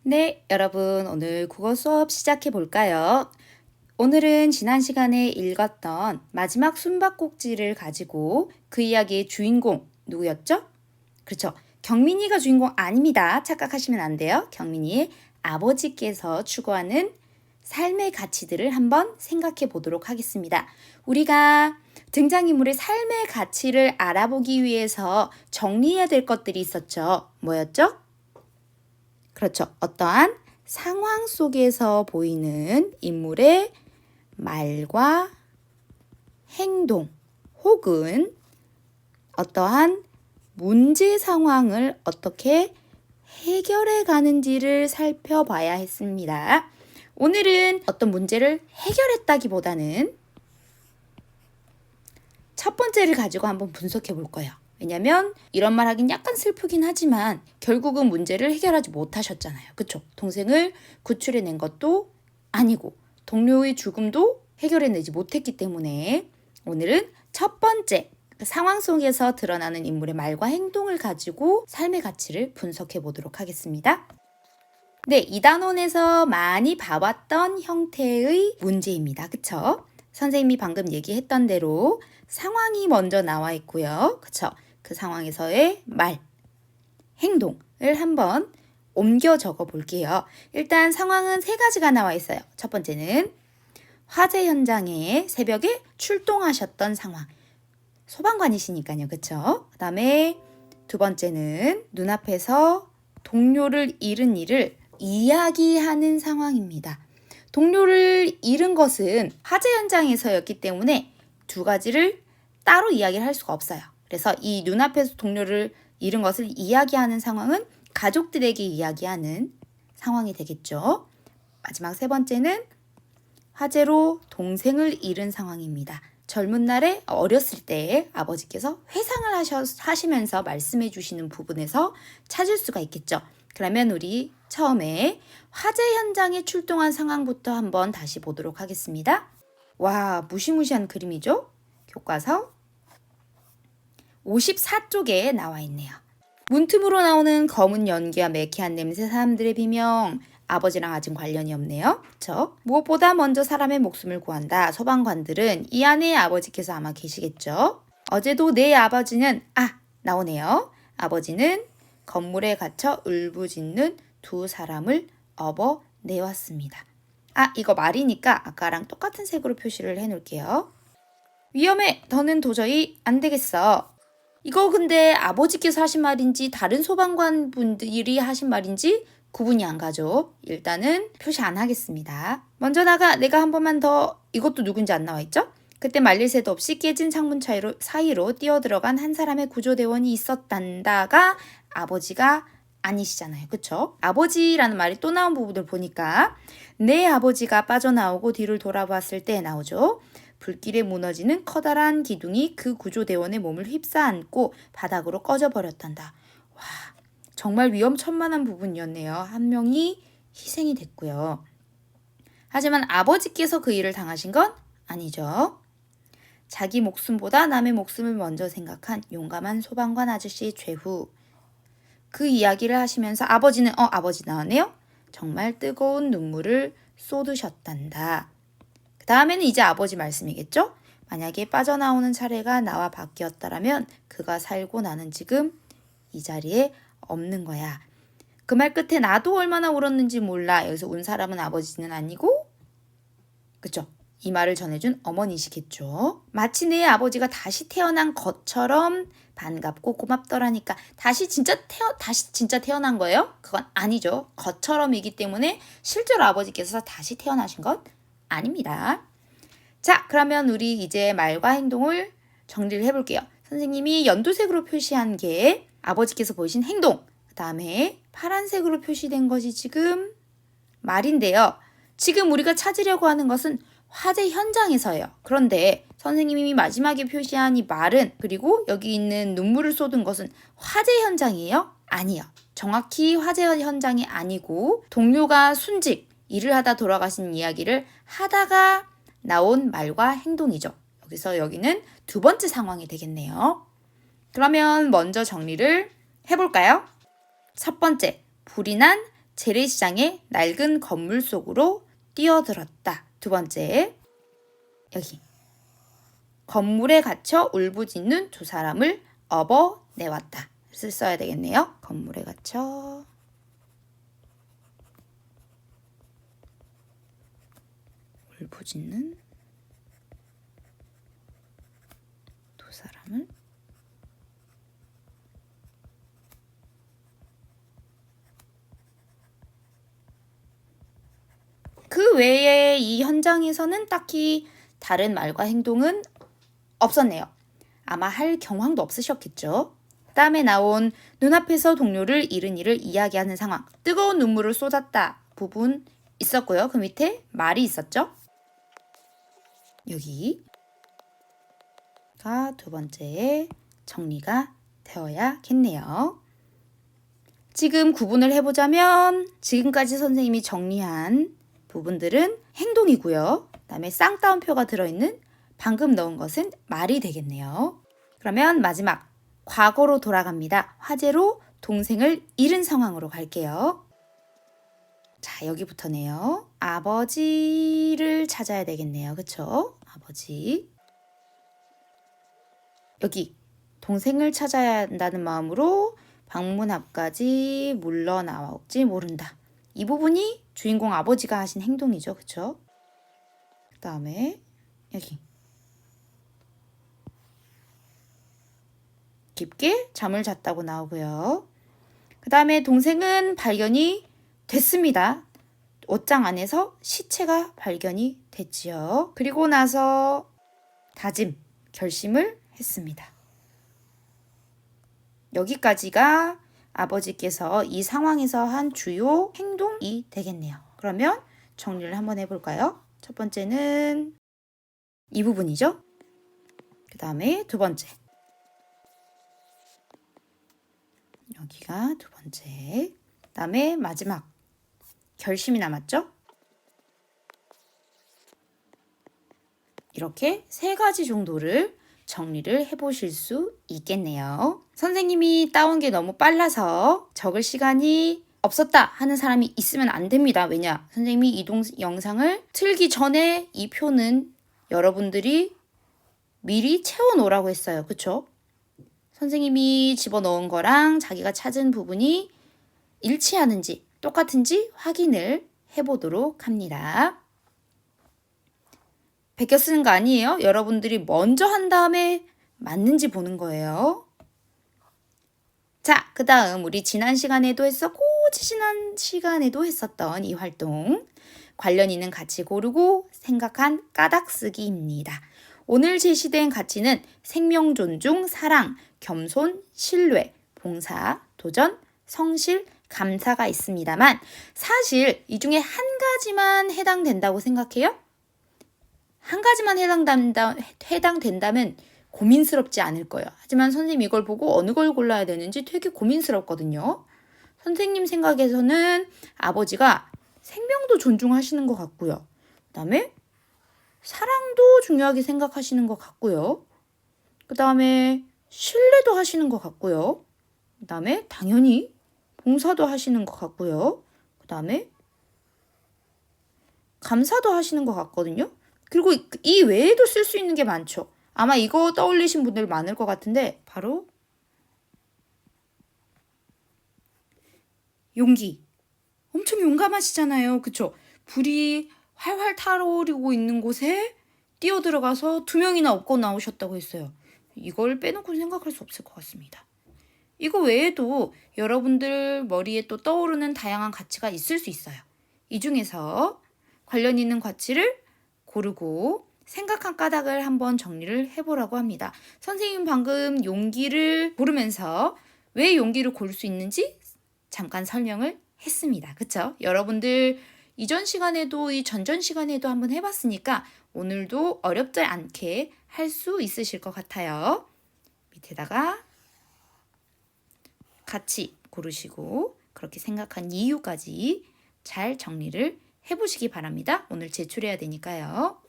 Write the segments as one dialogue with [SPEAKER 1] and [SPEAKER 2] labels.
[SPEAKER 1] 네, 여러분 오늘 국어 수업 시작해 볼까요? 오늘은 지난 시간에 읽었던 마지막 숨바꼭질을 가지고 그 이야기의 주인공 누구였죠? 그렇죠. 경민이가 주인공 아닙니다. 착각하시면 안 돼요. 경민이의 아버지께서 추구하는 삶의 가치들을 한번 생각해 보도록 하겠습니다. 우리가 등장인물의 삶의 가치를 알아보기 위해서 정리해야 될 것들이 있었죠. 뭐였죠? 그렇죠. 어떠한 상황 속에서 보이는 인물의 말과 행동 혹은 어떠한 문제 상황을 어떻게 해결해 가는지를 살펴봐야 했습니다. 오늘은 어떤 문제를 해결했다기보다는 첫 번째를 가지고 한번 분석해 볼 거예요. 왜냐면 이런 말 하긴 약간 슬프긴 하지만 결국은 문제를 해결하지 못하셨잖아요. 그쵸? 동생을 구출해낸 것도 아니고 동료의 죽음도 해결해내지 못했기 때문에 오늘은 첫 번째 상황 속에서 드러나는 인물의 말과 행동을 가지고 삶의 가치를 분석해 보도록 하겠습니다. 네, 2단원에서 많이 봐왔던 형태의 문제입니다. 그쵸? 선생님이 방금 얘기했던 대로 상황이 먼저 나와 있고요. 그쵸? 그 상황에서의 말, 행동을 한번 옮겨 적어 볼게요. 일단 상황은 세 가지가 나와 있어요. 첫 번째는 화재 현장에 새벽에 출동하셨던 상황. 소방관이시니까요. 그쵸? 그 다음에 두 번째는 눈앞에서 동료를 잃은 일을 이야기하는 상황입니다. 동료를 잃은 것은 화재 현장에서였기 때문에 두 가지를 따로 이야기를 할 수가 없어요. 그래서 이 눈앞에서 동료를 잃은 것을 이야기하는 상황은 가족들에게 이야기하는 상황이 되겠죠. 마지막 세 번째는 화재로 동생을 잃은 상황입니다. 젊은 날에 어렸을 때 아버지께서 회상을 하시면서 말씀해 주시는 부분에서 찾을 수가 있겠죠. 그러면 우리 처음에 화재 현장에 출동한 상황부터 한번 다시 보도록 하겠습니다. 와, 무시무시한 그림이죠? 교과서 54쪽에 나와 있네요. 문틈으로 나오는 검은 연기와 매캐한 냄새, 사람들의 비명. 아버지랑 아직 관련이 없네요. 그렇죠? 무엇보다 먼저 사람의 목숨을 구한다. 소방관들은 이 안에 아버지께서 아마 계시겠죠. 어제도 내 아버지는 나오네요. 아버지는 건물에 갇혀 울부짖는 두 사람을 업어내왔습니다. 이거 말이니까 아까랑 똑같은 색으로 표시를 해놓을게요. 위험해. 더는 도저히 안 되겠어. 이거 근데 아버지께서 하신 말인지 다른 소방관 분들이 하신 말인지 구분이 안 가죠. 일단은 표시 안 하겠습니다. 먼저 나가. 내가 한 번만 더. 이것도 누군지 안 나와 있죠? 그때 말릴 새도 없이 깨진 창문 사이로 뛰어들어간 한 사람의 구조대원이 있었단다가 아버지가 아니시잖아요. 그쵸? 아버지라는 말이 또 나온 부분을 보니까 내 아버지가 빠져나오고 뒤를 돌아봤을 때 나오죠. 불길에 무너지는 커다란 기둥이 그 구조대원의 몸을 휩싸안고 바닥으로 꺼져버렸단다. 와, 정말 위험천만한 부분이었네요. 한 명이 희생이 됐고요. 하지만 아버지께서 그 일을 당하신 건 아니죠. 자기 목숨보다 남의 목숨을 먼저 생각한 용감한 소방관 아저씨의 죄후. 그 이야기를 하시면서 아버지는 아버지 나왔네요. 정말 뜨거운 눈물을 쏟으셨단다. 그 다음에는 이제 아버지 말씀이겠죠? 만약에 빠져나오는 차례가 나와 바뀌었다라면 그가 살고 나는 지금 이 자리에 없는 거야. 그 말 끝에 나도 얼마나 울었는지 몰라. 여기서 운 사람은 아버지는 아니고 그쵸? 이 말을 전해준 어머니시겠죠. 마치 내 아버지가 다시 태어난 것처럼 반갑고 고맙더라니까. 다시 진짜 태어난 거예요? 그건 아니죠. 것처럼이기 때문에 실제로 아버지께서 다시 태어나신 건 아닙니다. 자, 그러면 우리 이제 말과 행동을 정리를 해볼게요. 선생님이 연두색으로 표시한 게 아버지께서 보이신 행동. 그 다음에 파란색으로 표시된 것이 지금 말인데요. 지금 우리가 찾으려고 하는 것은 화재 현장에서예요. 그런데 선생님이 마지막에 표시한 이 말은 그리고 여기 있는 눈물을 쏟은 것은 화재 현장이에요? 아니요. 정확히 화재 현장이 아니고 동료가 순직, 일을 하다 돌아가신 이야기를 하다가 나온 말과 행동이죠. 여기는 두 번째 상황이 되겠네요. 그러면 먼저 정리를 해볼까요? 첫 번째, 불이 난 재래시장의 낡은 건물 속으로 뛰어들었다. 두 번째, 여기 건물에 갇혀 울부짖는 두 사람을 업어내왔다. 써야 되겠네요. 건물에 갇혀 울부짖는 두 사람을 그 외에 이 현장에서는 딱히 다른 말과 행동은 없었네요. 아마 할 경황도 없으셨겠죠. 다음에 나온 눈앞에서 동료를 잃은 이를 이야기하는 상황, 뜨거운 눈물을 쏟았다 부분 있었고요. 그 밑에 말이 있었죠. 여기가 두 번째 정리가 되어야겠네요. 지금 구분을 해보자면 지금까지 선생님이 정리한 부분들은 행동이고요. 그 다음에 쌍따옴표가 들어있는 방금 넣은 것은 말이 되겠네요. 그러면 마지막 과거로 돌아갑니다. 화재로 동생을 잃은 상황으로 갈게요. 자, 여기부터네요. 아버지를 찾아야 되겠네요. 그쵸? 아버지. 여기 동생을 찾아야 한다는 마음으로 방문 앞까지 물러나올지 모른다. 이 부분이 주인공 아버지가 하신 행동이죠. 그쵸? 그 다음에 여기 깊게 잠을 잤다고 나오고요. 그 다음에 동생은 발견이 됐습니다. 옷장 안에서 시체가 발견이 됐지요. 그리고 나서 결심을 했습니다. 여기까지가 아버지께서 이 상황에서 한 주요 행동이 되겠네요. 그러면 정리를 한번 해볼까요? 첫 번째는 이 부분이죠. 그 다음에 두 번째. 여기가 두 번째. 그 다음에 마지막. 결심이 남았죠? 이렇게 세 가지 정도를 정리를 해보실 수 있겠네요. 선생님이 따온 게 너무 빨라서 적을 시간이 없었다 하는 사람이 있으면 안 됩니다. 왜냐? 선생님이 이 영상을 틀기 전에 이 표는 여러분들이 미리 채워놓으라고 했어요. 그쵸? 선생님이 집어넣은 거랑 자기가 찾은 부분이 일치하는지 똑같은지 확인을 해보도록 합니다. 베껴 쓰는 거 아니에요. 여러분들이 먼저 한 다음에 맞는지 보는 거예요. 자, 그 다음 우리 지난 시간에도 했었고 지난 시간에도 했었던 이 활동. 관련 있는 가치 고르고 생각한 까닥 쓰기입니다. 오늘 제시된 가치는 생명 존중, 사랑, 겸손, 신뢰, 봉사, 도전, 성실, 감사가 있습니다만 사실 이 중에 한 가지만 해당된다고 생각해요? 한 가지만 해당된다면 고민스럽지 않을 거예요. 하지만 선생님 이걸 보고 어느 걸 골라야 되는지 되게 고민스럽거든요. 선생님 생각에서는 아버지가 생명도 존중하시는 것 같고요. 그 다음에 사랑도 중요하게 생각하시는 것 같고요. 그 다음에 신뢰도 하시는 것 같고요. 그 다음에 당연히 봉사도 하시는 것 같고요. 그 다음에 감사도 하시는 것 같거든요. 그리고 이 외에도 쓸 수 있는 게 많죠. 아마 이거 떠올리신 분들 많을 것 같은데 바로 용기. 엄청 용감하시잖아요. 그쵸? 불이 활활 타오르고 있는 곳에 뛰어들어가서 2명이나 업고 나오셨다고 했어요. 이걸 빼놓고 생각할 수 없을 것 같습니다. 이거 외에도 여러분들 머리에 또 떠오르는 다양한 가치가 있을 수 있어요. 이 중에서 관련 있는 가치를 고르고 생각한 까닭을 한번 정리를 해보라고 합니다. 선생님 방금 용기를 고르면서 왜 용기를 고를 수 있는지 잠깐 설명을 했습니다. 그쵸? 여러분들 이전 시간에도 이 전전 시간에도 한번 해봤으니까 오늘도 어렵지 않게 할 수 있으실 것 같아요. 밑에다가 같이 고르시고 그렇게 생각한 이유까지 잘 정리를 해보시기 바랍니다. 오늘 제출해야 되니까요.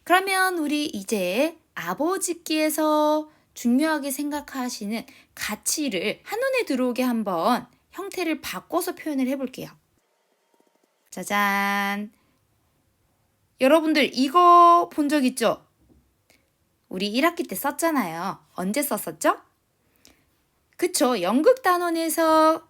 [SPEAKER 1] 그러면 우리 이제 아버지께서 중요하게 생각하시는 가치를 한눈에 들어오게 한번 형태를 바꿔서 표현을 해볼게요. 짜잔. 여러분들 이거 본 적 있죠? 우리 1학기 때 썼잖아요. 언제 썼었죠? 그쵸. 연극 단원에서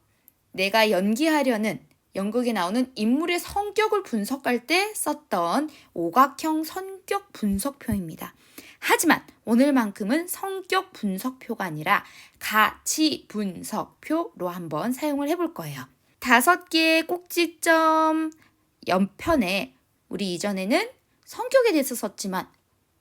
[SPEAKER 1] 내가 연기하려는 연극에 나오는 인물의 성격을 분석할 때 썼던 오각형 성격 분석표입니다. 하지만 오늘만큼은 성격 분석표가 아니라 가치 분석표로 한번 사용을 해볼 거예요. 5개의 꼭지점 옆편에 우리 이전에는 성격에 대해서 썼지만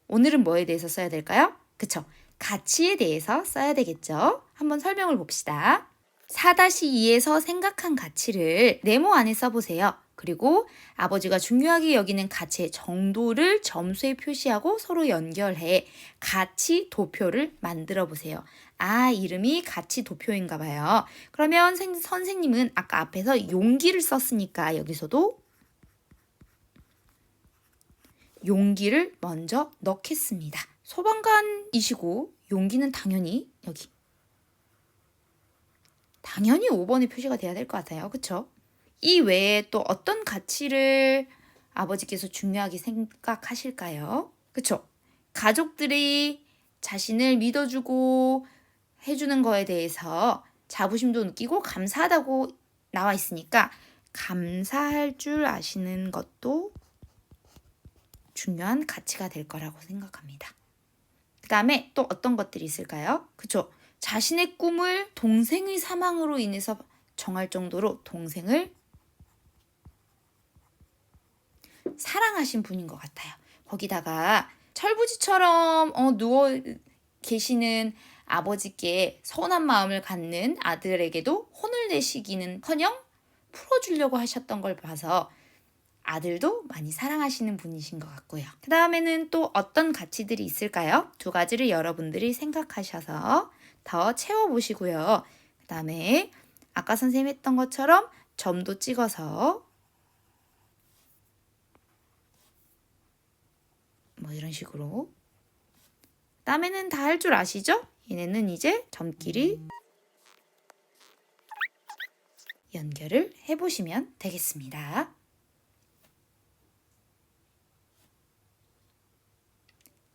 [SPEAKER 1] 오늘은 뭐에 대해서 써야 될까요? 그쵸? 가치에 대해서 써야 되겠죠? 한번 설명을 봅시다. 4-2에서 생각한 가치를 네모 안에 써보세요. 그리고 아버지가 중요하게 여기는 가치의 정도를 점수에 표시하고 서로 연결해 가치 도표를 만들어 보세요. 아, 이름이 가치 도표인가 봐요. 그러면 선생님은 아까 앞에서 용기를 썼으니까 여기서도 용기를 먼저 넣겠습니다. 소방관이시고 용기는 당연히 여기. 당연히 5번에 표시가 돼야 될 것 같아요. 그쵸? 이 외에 또 어떤 가치를 아버지께서 중요하게 생각하실까요? 그쵸? 가족들이 자신을 믿어주고 해주는 거에 대해서 자부심도 느끼고 감사하다고 나와 있으니까 감사할 줄 아시는 것도 중요한 가치가 될 거라고 생각합니다. 그 다음에 또 어떤 것들이 있을까요? 그쵸? 자신의 꿈을 동생의 사망으로 인해서 정할 정도로 동생을 사랑하신 분인 것 같아요. 거기다가 철부지처럼 누워 계시는 아버지께 서운한 마음을 갖는 아들에게도 혼을 내시기는커녕 풀어주려고 하셨던 걸 봐서 아들도 많이 사랑하시는 분이신 것 같고요. 그 다음에는 또 어떤 가치들이 있을까요? 2가지를 여러분들이 생각하셔서 더 채워보시고요. 그 다음에 아까 선생님이 했던 것처럼 점도 찍어서 뭐 이런 식으로 다음에는 다 할 줄 아시죠? 얘네는 이제 점끼리 연결을 해보시면 되겠습니다.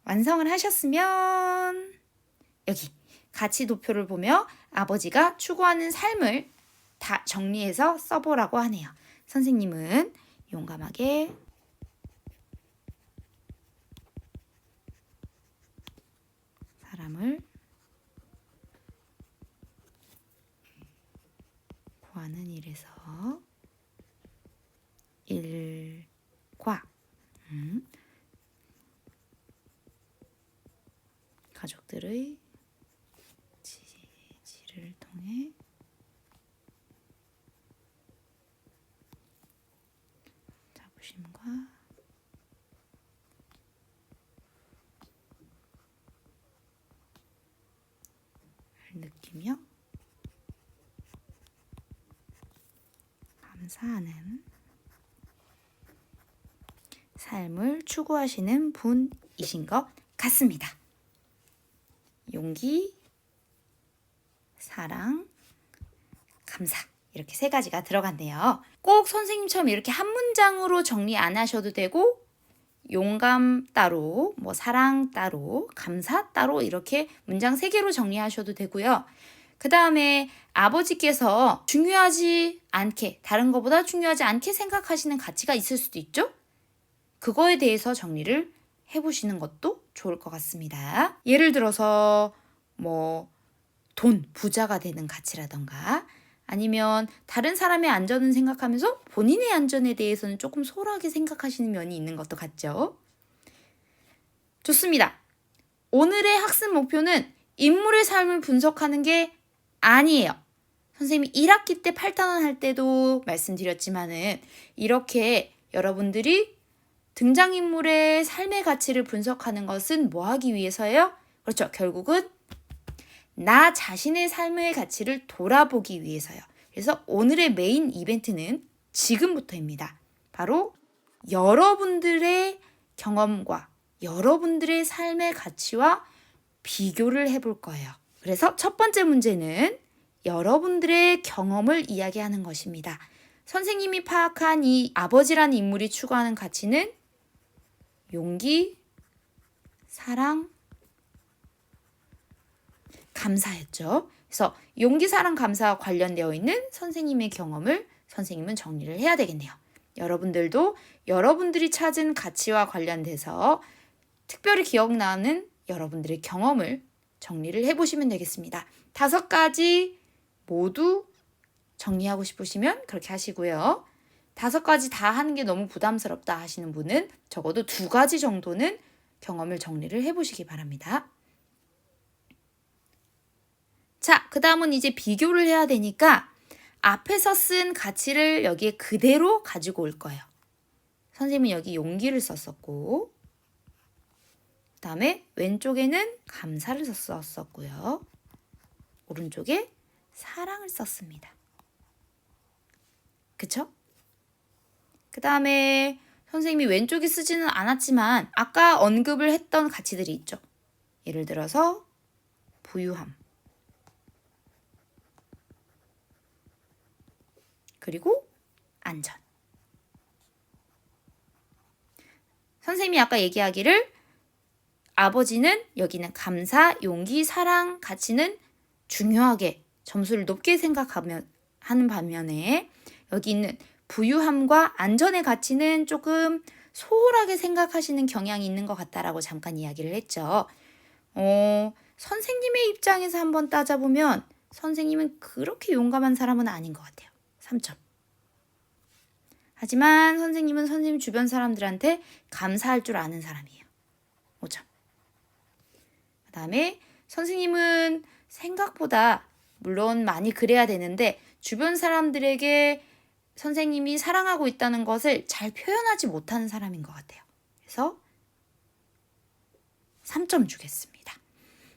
[SPEAKER 1] 완성을 하셨으면 여기 가치 도표를 보며 아버지가 추구하는 삶을 다 정리해서 써보라고 하네요. 선생님은 용감하게 사람을 구하는 일에서 일과 가족들의 지지를 통해 자부심과 느끼며 감사하는 삶을 추구하시는 분이신 것 같습니다. 용기, 사랑, 감사 이렇게 3가지가 들어갔네요. 꼭 선생님처럼 이렇게 한 문장으로 정리 안 하셔도 되고 용감 따로, 뭐 사랑 따로, 감사 따로 이렇게 문장 3개로 정리하셔도 되고요. 그 다음에 아버지께서 중요하지 않게, 다른 것보다 중요하지 않게 생각하시는 가치가 있을 수도 있죠? 그거에 대해서 정리를 해보시는 것도 좋을 것 같습니다. 예를 들어서 뭐 돈, 부자가 되는 가치라던가 아니면 다른 사람의 안전을 생각하면서 본인의 안전에 대해서는 조금 소홀하게 생각하시는 면이 있는 것도 같죠. 좋습니다. 오늘의 학습 목표는 인물의 삶을 분석하는 게 아니에요. 선생님이 1학기 때 8단원 할 때도 말씀드렸지만은 이렇게 여러분들이 등장인물의 삶의 가치를 분석하는 것은 뭐 하기 위해서예요? 그렇죠. 결국은 나 자신의 삶의 가치를 돌아보기 위해서요. 그래서 오늘의 메인 이벤트는 지금부터입니다. 바로 여러분들의 경험과 여러분들의 삶의 가치와 비교를 해볼 거예요. 그래서 첫 번째 문제는 여러분들의 경험을 이야기하는 것입니다. 선생님이 파악한 이 아버지라는 인물이 추구하는 가치는 용기, 사랑, 감사였죠. 그래서 용기, 사랑, 감사와 관련되어 있는 선생님의 경험을 선생님은 정리를 해야 되겠네요. 여러분들도 여러분들이 찾은 가치와 관련돼서 특별히 기억나는 여러분들의 경험을 정리를 해보시면 되겠습니다. 5가지 모두 정리하고 싶으시면 그렇게 하시고요. 5가지 다 하는 게 너무 부담스럽다 하시는 분은 적어도 2가지 정도는 경험을 정리를 해보시기 바랍니다. 자, 그 다음은 이제 비교를 해야 되니까 앞에서 쓴 가치를 여기에 그대로 가지고 올 거예요. 선생님은 여기 용기를 썼었고, 그 다음에 왼쪽에는 감사를 썼었고요. 오른쪽에 사랑을 썼습니다. 그쵸? 그 다음에 선생님이 왼쪽에 쓰지는 않았지만 아까 언급을 했던 가치들이 있죠. 예를 들어서 부유함, 그리고 안전. 선생님이 아까 얘기하기를 아버지는 여기는 감사, 용기, 사랑 가치는 중요하게 점수를 높게 생각하는 반면에 여기 있는 부유함과 안전의 가치는 조금 소홀하게 생각하시는 경향이 있는 것 같다라고 잠깐 이야기를 했죠. 선생님의 입장에서 한번 따져보면 선생님은 그렇게 용감한 사람은 아닌 것 같아요. 3점. 하지만 선생님은 선생님 주변 사람들한테 감사할 줄 아는 사람이에요. 5점. 그 다음에 선생님은 생각보다 물론 많이 그래야 되는데 주변 사람들에게 선생님이 사랑하고 있다는 것을 잘 표현하지 못하는 사람인 것 같아요. 그래서 3점 주겠습니다.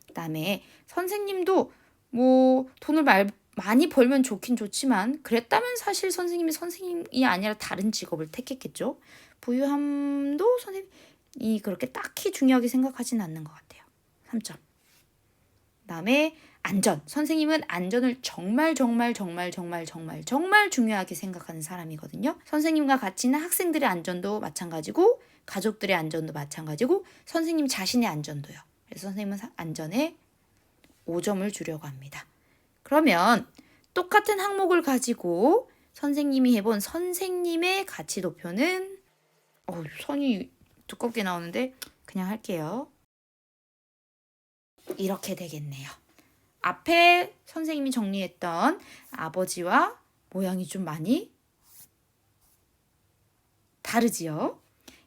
[SPEAKER 1] 그 다음에 선생님도 돈을 많이 벌면 좋긴 좋지만 그랬다면 사실 선생님이 선생님이 아니라 다른 직업을 택했겠죠. 부유함도 선생님이 그렇게 딱히 중요하게 생각하지는 않는 것 같아요. 3점. 그 다음에 안전. 선생님은 안전을 정말 중요하게 생각하는 사람이거든요. 선생님과 같이 있는 학생들의 안전도 마찬가지고 가족들의 안전도 마찬가지고 선생님 자신의 안전도요. 그래서 선생님은 안전에 5점을 주려고 합니다. 그러면 똑같은 항목을 가지고 선생님이 해본 선생님의 가치 도표는 선이 두껍게 나오는데 그냥 할게요. 이렇게 되겠네요. 앞에 선생님이 정리했던 아버지와 모양이 좀 많이 다르지요?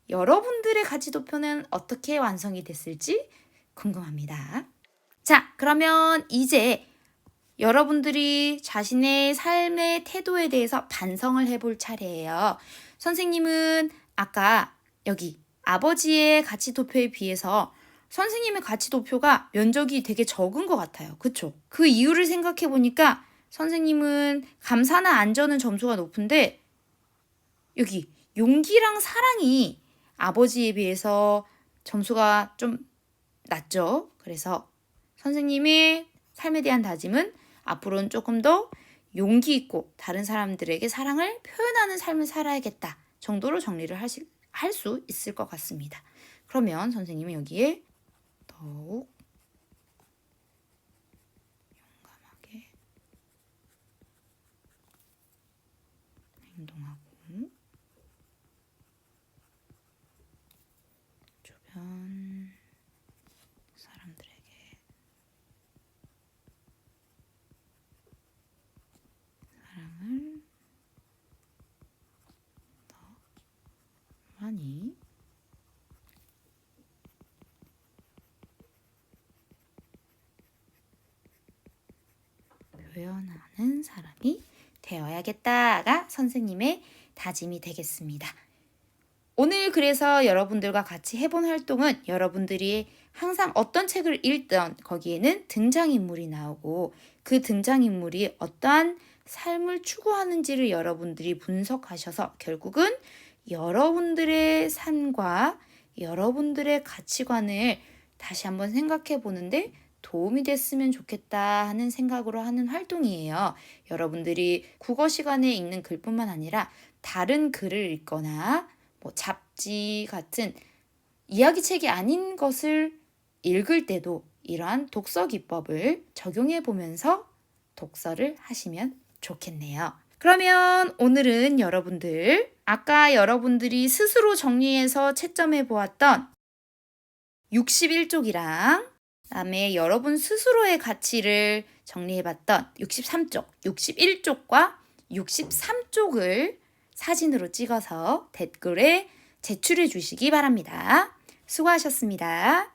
[SPEAKER 1] 여러분들의 가치 도표는 어떻게 완성이 됐을지 궁금합니다. 자, 그러면 이제 여러분들이 자신의 삶의 태도에 대해서 반성을 해볼 차례예요. 선생님은 아까 여기 아버지의 가치 도표에 비해서 선생님의 가치 도표가 면적이 되게 적은 것 같아요. 그쵸? 그 이유를 생각해 보니까 선생님은 감사나 안전은 점수가 높은데 여기 용기랑 사랑이 아버지에 비해서 점수가 좀 낮죠. 그래서 선생님의 삶에 대한 다짐은 앞으로는 조금 더 용기 있고 다른 사람들에게 사랑을 표현하는 삶을 살아야겠다 정도로 정리를 할 수 있을 것 같습니다. 그러면 선생님은 여기에 더욱 용감하게 행동하고 주변 사람들에게 사랑을 더 많이 표현하는 사람이 되어야겠다가 선생님의 다짐이 되겠습니다. 오늘 그래서 여러분들과 같이 해본 활동은 여러분들이 항상 어떤 책을 읽던 거기에는 등장인물이 나오고 그 등장인물이 어떠한 삶을 추구하는지를 여러분들이 분석하셔서 결국은 여러분들의 삶과 여러분들의 가치관을 다시 한번 생각해 보는데 도움이 됐으면 좋겠다 하는 생각으로 하는 활동이에요. 여러분들이 국어 시간에 읽는 글뿐만 아니라 다른 글을 읽거나 뭐 잡지 같은 이야기책이 아닌 것을 읽을 때도 이러한 독서 기법을 적용해 보면서 독서를 하시면 좋겠네요. 그러면 오늘은 여러분들 아까 여러분들이 스스로 정리해서 채점해 보았던 61쪽이랑 그다음에 여러분 스스로의 가치를 정리해봤던 63쪽, 61쪽과 63쪽을 사진으로 찍어서 댓글에 제출해 주시기 바랍니다. 수고하셨습니다.